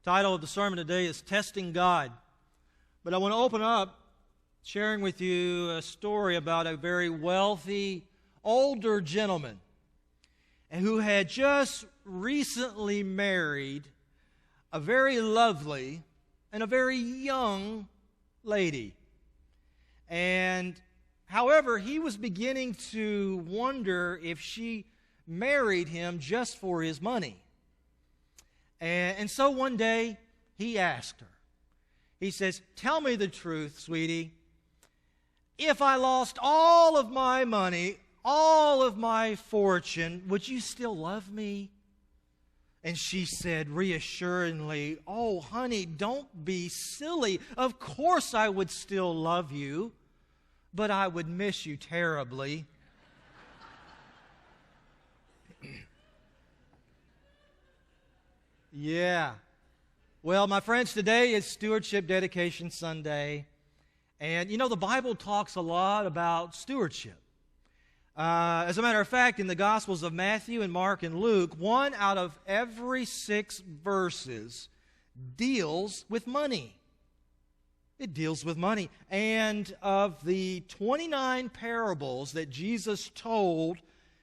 Title of the sermon today is Testing God. But I want to open up sharing with you a story about a very wealthy, older gentleman who had just recently married a very lovely and a very young lady. And however, he was beginning to wonder if she married him just for his money. And so one day, he asked her. He says, "Tell me the truth, sweetie. If I lost all of my money, all of my fortune, would you still love me?" And she said reassuringly, "Oh, honey, don't be silly. Of course I would still love you, but I would miss you terribly." Yeah. Well, my friends, today is Stewardship Dedication Sunday. And you know, the Bible talks a lot about stewardship. As a matter of fact, in the Gospels of Matthew and Mark and Luke, 1 out of every 6 verses deals with money. It deals with money. And of the 29 parables that Jesus told,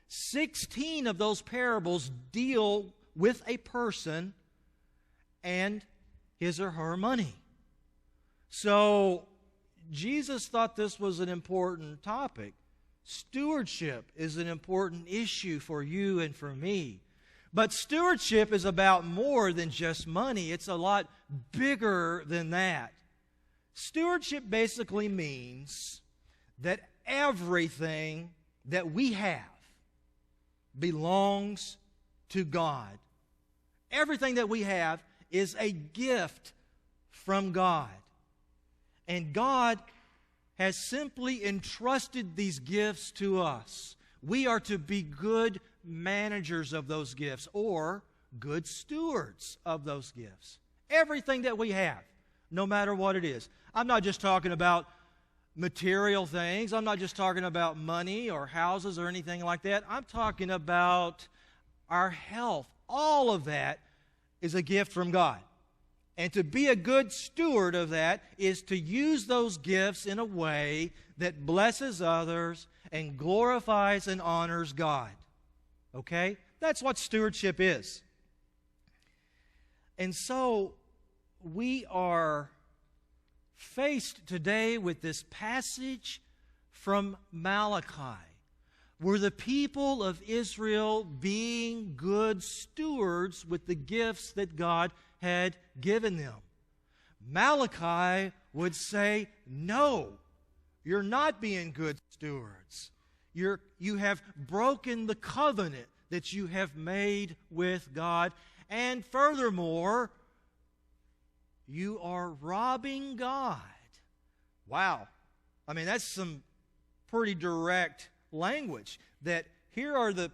16 of those parables deal with a person and his or her money. So Jesus thought this was an important topic. Stewardship is an important issue for you and for me. But stewardship is about more than just money. It's a lot bigger than that. Stewardship basically means that everything that we have belongs to God. Everything that we have is a gift from God. And God has simply entrusted these gifts to us. We are to be good managers of those gifts or good stewards of those gifts. Everything that we have, no matter what it is. I'm not just talking about material things. I'm not just talking about money or houses or anything like that. I'm talking about our health. All of that is a gift from God. And to be a good steward of that is to use those gifts in a way that blesses others and glorifies and honors God. Okay? That's what stewardship is. And so we are faced today with this passage from Malachi, were the people of Israel being good stewards with the gifts that God had given them. Malachi would say, no, you're not being good stewards. You have broken the covenant that you have made with God. And furthermore, you are robbing God. Wow. I mean, that's some pretty direct language, that here are the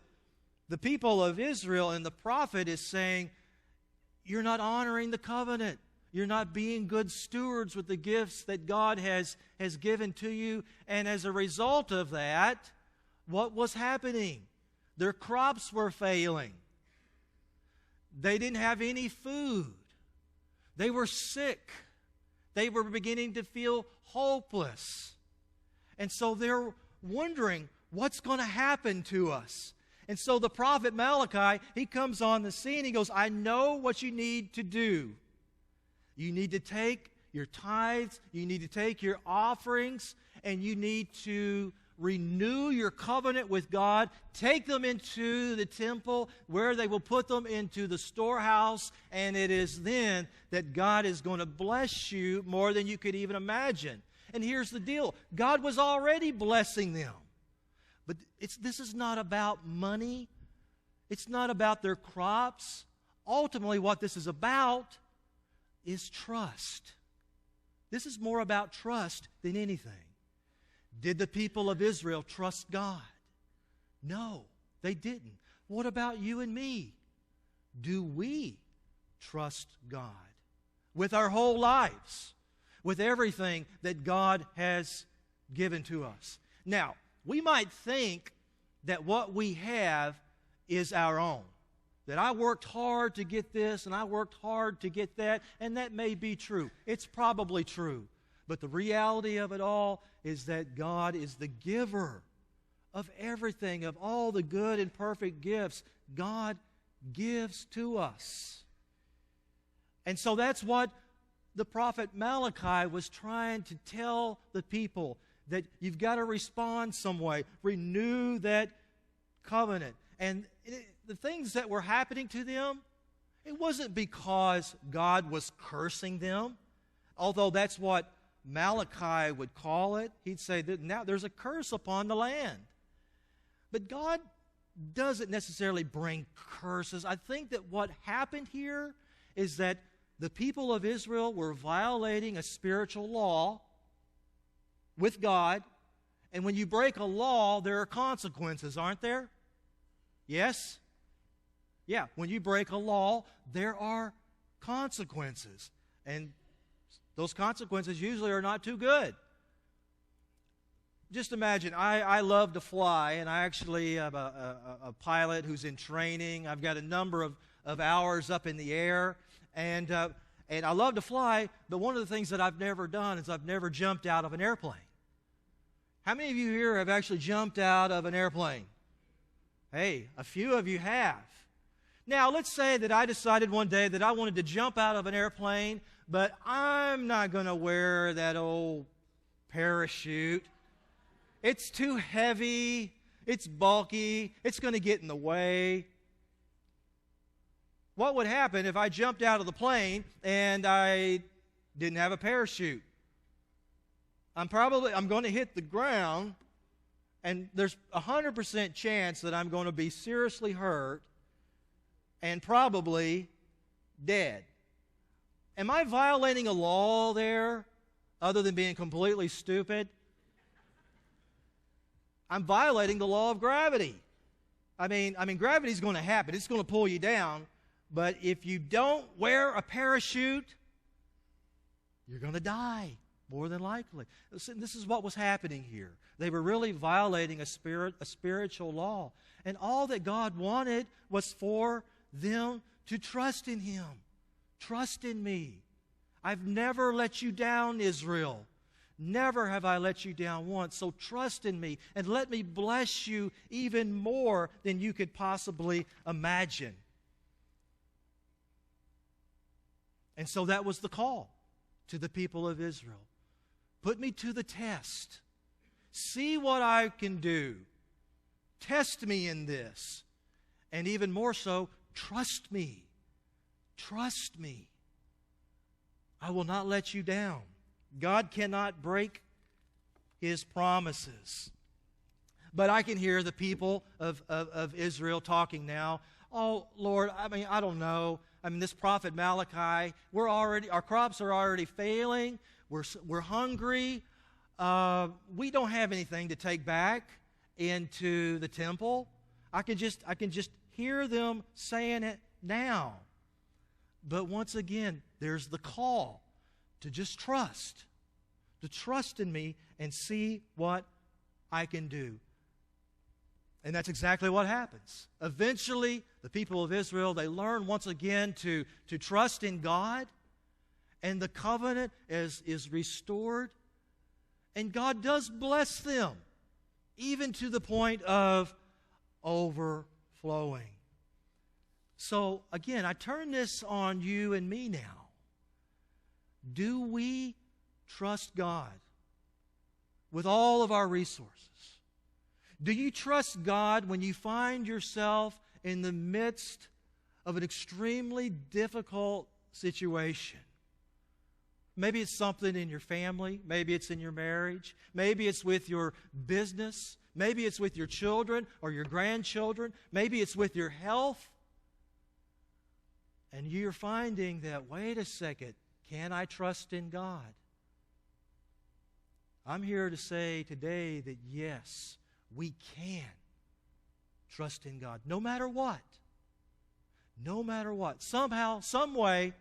people of Israel, and the prophet is saying, you're not honoring the covenant. You're not being good stewards with the gifts that God has given to you. And as a result of that, what was happening? Their crops were failing. They didn't have any food. They were sick. They were beginning to feel hopeless. And so they're wondering, what's going to happen to us? And so the prophet Malachi, he comes on the scene. He goes, I know what you need to do. You need to take your tithes, you need to take your offerings, and you need to renew your covenant with God. Take them into the temple where they will put them into the storehouse, and it is then that God is going to bless you more than you could even imagine. And here's the deal. God was already blessing them. But this is not about money. It's not about their crops. Ultimately, what this is about is trust. This is more about trust than anything. Did the people of Israel trust God? No, they didn't. What about you and me? Do we trust God with our whole lives, with everything that God has given to us? Now, we might think that what we have is our own. that I worked hard to get this and I worked hard to get that, and that may be true. It's probably true. But the reality of it all is that God is the giver of everything, of all the good and perfect gifts. God gives to us. And so that's what the prophet Malachi was trying to tell the people, that you've got to respond some way. Renew that covenant. And the things that were happening to them, it wasn't because God was cursing them, although that's what Malachi would call it. He'd say that now there's a curse upon the land. But God doesn't necessarily bring curses. I think that what happened here is that the people of Israel were violating a spiritual law with God. And when you break a law, there are consequences, aren't there? Yes? Yeah, when you break a law, there are consequences. And those consequences usually are not too good. Just imagine, I love to fly, and I actually have a pilot who's in training. I've got a number of hours up in the air, and I love to fly, but one of the things that I've never done is I've never jumped out of an airplane. How many of you here have actually jumped out of an airplane? Hey, a few of you have. Now, let's say that I decided one day that I wanted to jump out of an airplane, but I'm not going to wear that old parachute. It's too heavy. It's bulky. It's going to get in the way. What would happen if I jumped out of the plane and I didn't have a parachute? I'm going to hit the ground, and there's a 100% chance that I'm going to be seriously hurt and probably dead. Am I violating a law there other than being completely stupid? I'm violating the law of gravity. I mean, gravity's going to happen. It's going to pull you down. But if you don't wear a parachute, you're going to die, more than likely. This is what was happening here. They were really violating a spiritual law. And all that God wanted was for them to trust in Him. Trust in me. I've never let you down, Israel. Never have I let you down once. So trust in me and let me bless you even more than you could possibly imagine. And so that was the call to the people of Israel. Put me to the test. See what I can do. Test me in this. And even more so, trust me. Trust me. I will not let you down. God cannot break His promises. But I can hear the people of Israel talking now. Oh, Lord, I don't know. This prophet Malachi, our crops are already failing. We're hungry. We don't have anything to take back into the temple. I can just hear them saying it now. But once again, there's the call to just trust. To trust in me and see what I can do. And that's exactly what happens. Eventually, the people of Israel, they learn once again to trust in God. And the covenant is restored. And God does bless them, even to the point of overflowing. So, again, I turn this on you and me now. Do we trust God with all of our resources? Do you trust God when you find yourself in the midst of an extremely difficult situation? Maybe it's something in your family. Maybe it's in your marriage. Maybe it's with your business. Maybe it's with your children or your grandchildren. Maybe it's with your health. And you're finding that, wait a second, can I trust in God? I'm here to say today that yes, we can trust in God, no matter what. No matter what. Somehow, some way,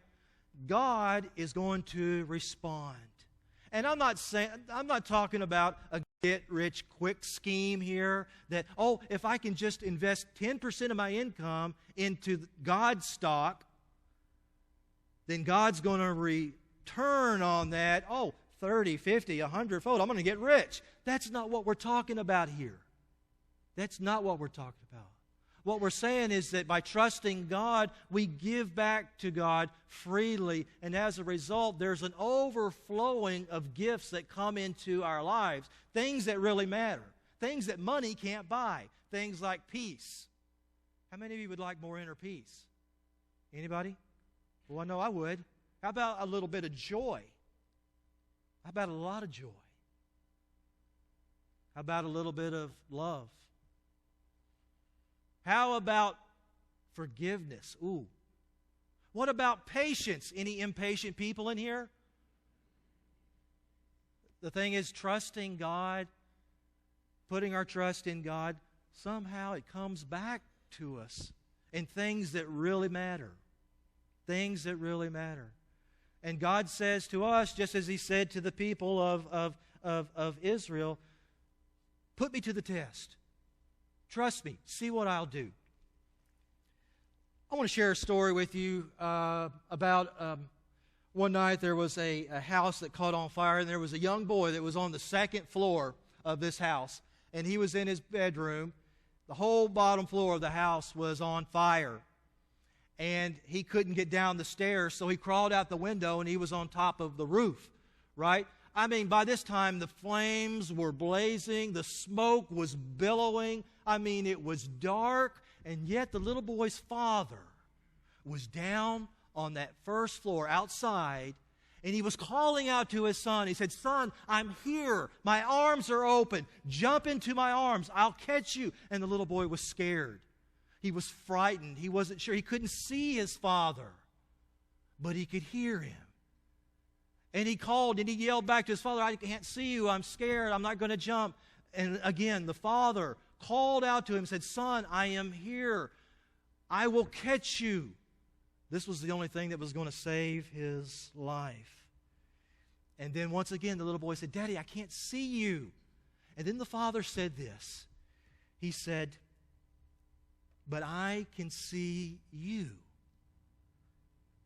God is going to respond. And I'm not talking about a get-rich-quick scheme here that, oh, if I can just invest 10% of my income into God's stock, then God's going to return on that, 30, 50, 100-fold. I'm going to get rich. That's not what we're talking about here. That's not what we're talking about. What we're saying is that by trusting God, we give back to God freely, and as a result, there's an overflowing of gifts that come into our lives, things that really matter, things that money can't buy, things like peace. How many of you would like more inner peace? Anybody? Well, I know I would. How about a little bit of joy? How about a lot of joy? How about a little bit of love? How about forgiveness? Ooh. What about patience? Any impatient people in here? The thing is, trusting God, putting our trust in God, somehow it comes back to us in things that really matter. Things that really matter. And God says to us, just as He said to the people of Israel, put me to the test. Trust me. See what I'll do. I want to share a story with you about one night there was a house that caught on fire, and there was a young boy that was on the second floor of this house, and he was in his bedroom. The whole bottom floor of the house was on fire, and he couldn't get down the stairs, so he crawled out the window, and he was on top of the roof, right? I mean, by this time, the flames were blazing, the smoke was billowing. I mean, it was dark, and yet the little boy's father was down on that first floor outside, and he was calling out to his son. He said, "Son, I'm here. My arms are open. Jump into my arms. I'll catch you." And the little boy was scared. He was frightened. He wasn't sure. He couldn't see his father, but he could hear him. And he called and he yelled back to his father, "I can't see you. I'm scared. I'm not going to jump." And again, the father called out to him and said, "Son, I am here. I will catch you." This was the only thing that was going to save his life. And then once again, the little boy said, "Daddy, I can't see you." And then the father said this. He said, "But I can see you."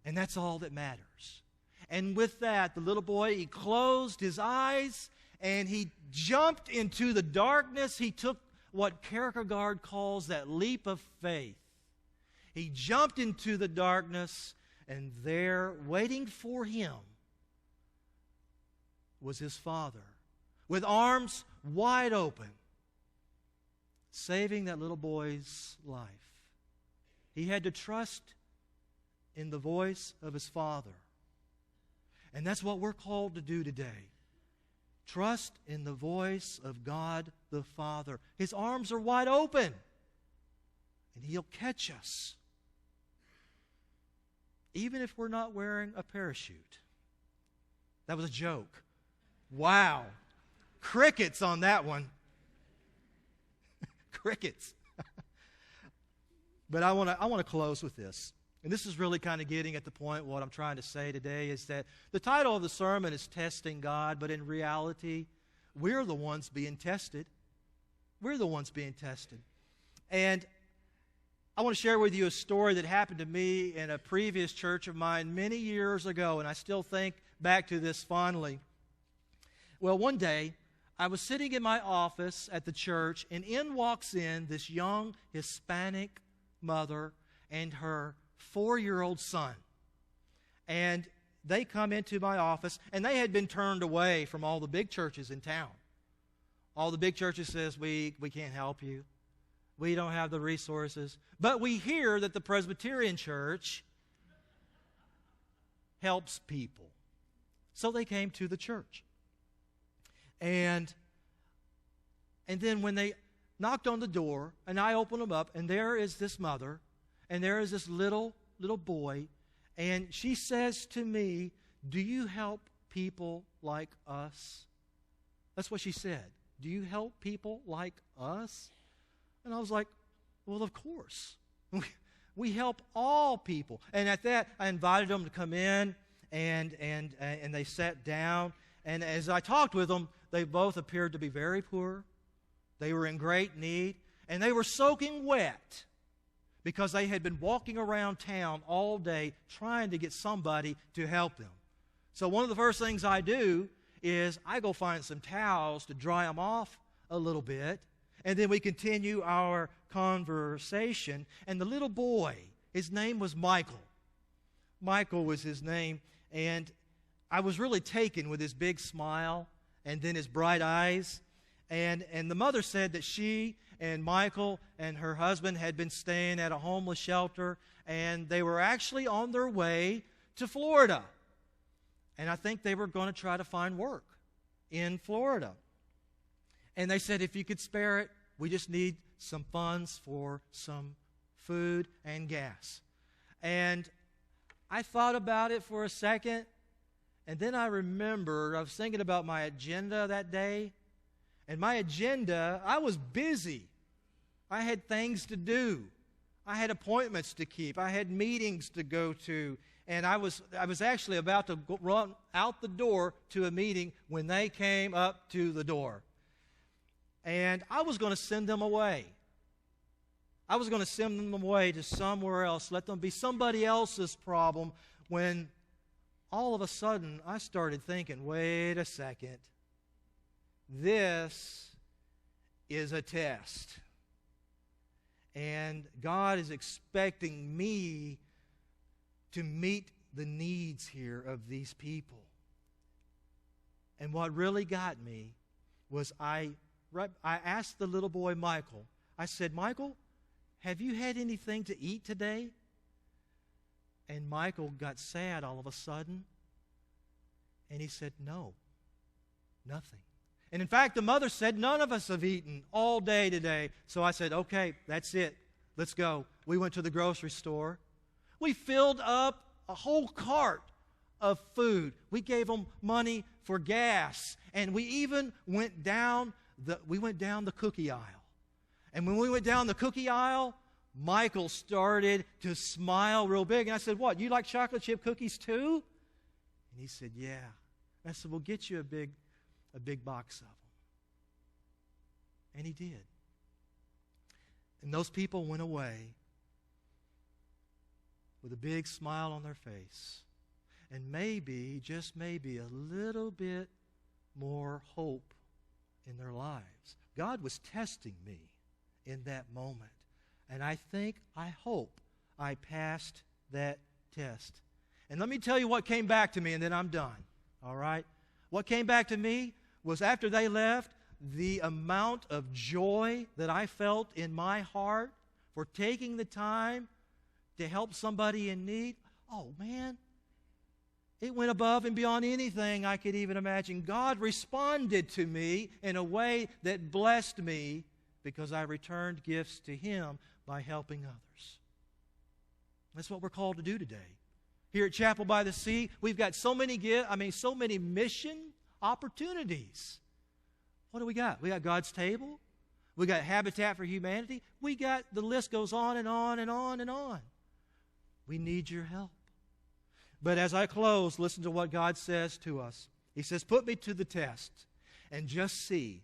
And that's all that matters. And with that, the little boy, he closed his eyes and he jumped into the darkness. He took what Kierkegaard calls that leap of faith. He jumped into the darkness, and there, waiting for him, was his father, with arms wide open, saving that little boy's life. He had to trust in the voice of his father. And that's what we're called to do today. Trust in the voice of God the Father. His arms are wide open, and He'll catch us, even if we're not wearing a parachute. That was a joke. Wow. Crickets on that one. Crickets. But I want to close with this. And this is really kind of getting at the point. What I'm trying to say today is that the title of the sermon is Testing God, but in reality, we're the ones being tested. We're the ones being tested. And I want to share with you a story that happened to me in a previous church of mine many years ago, and I still think back to this fondly. Well, one day, I was sitting in my office at the church, and in walks in this young Hispanic mother and her 4-year-old son. And they come into my office, and they had been turned away from all the big churches in town. All the big churches says, we can't help you. We don't have the resources. But we hear that the Presbyterian Church helps people. So they came to the church. And then when they knocked on the door, and I opened them up, and there is this mother, and there is this little boy, and she says to me, "Do you help people like us?" That's what she said. "Do you help people like us?" And I was like, "Well, of course. We help all people." And at that, I invited them to come in, and they sat down. And as I talked with them, they both appeared to be very poor. They were in great need, and they were soaking wet because they had been walking around town all day trying to get somebody to help them. So one of the first things I do is I go find some towels to dry them off a little bit, and then we continue our conversation. And the little boy, his name was Michael. Michael was his name, and I was really taken with his big smile and then his bright eyes. And the mother said that she and Michael and her husband had been staying at a homeless shelter, and they were actually on their way to Florida. And I think they were going to try to find work in Florida. And they said, if you could spare it, we just need some funds for some food and gas. And I thought about it for a second, and then I remembered, I was thinking about my agenda that day. And my agenda, I was busy. I had things to do. I had appointments to keep. I had meetings to go to. And I was actually about to run out the door to a meeting when they came up to the door. And I was going to send them away. I was going to send them away to somewhere else, let them be somebody else's problem, when all of a sudden I started thinking, wait a second. This is a test. And God is expecting me to meet the needs here of these people. And what really got me was I asked the little boy Michael, I said, Michael, have you had anything to eat today? And Michael got sad all of a sudden. And he said, no, nothing. And in fact, the mother said, none of us have eaten all day today. So I said, okay, that's it. Let's go. We went to the grocery store. We filled up a whole cart of food. We gave them money for gas. And we even went down the cookie aisle. And when we went down the cookie aisle, Michael started to smile real big. And I said, what, you like chocolate chip cookies too? And he said, yeah. And I said, we'll get you a big box of them. And he did. And those people went away with a big smile on their face. And maybe, just maybe, a little bit more hope in their lives. God was testing me in that moment. And I hope I passed that test. And let me tell you what came back to me, and then I'm done. All right? What came back to me was, after they left, the amount of joy that I felt in my heart for taking the time to help somebody in need. Oh, man. It went above and beyond anything I could even imagine. God responded to me in a way that blessed me because I returned gifts to Him by helping others. That's what we're called to do today. Here at Chapel by the Sea, we've got so many mission opportunities. What do we got? We got God's table. We got Habitat for Humanity. The list goes on and on and on and on. We need your help. But as I close, listen to what God says to us. He says, put me to the test and just see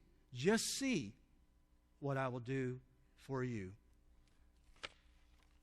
what I will do for you.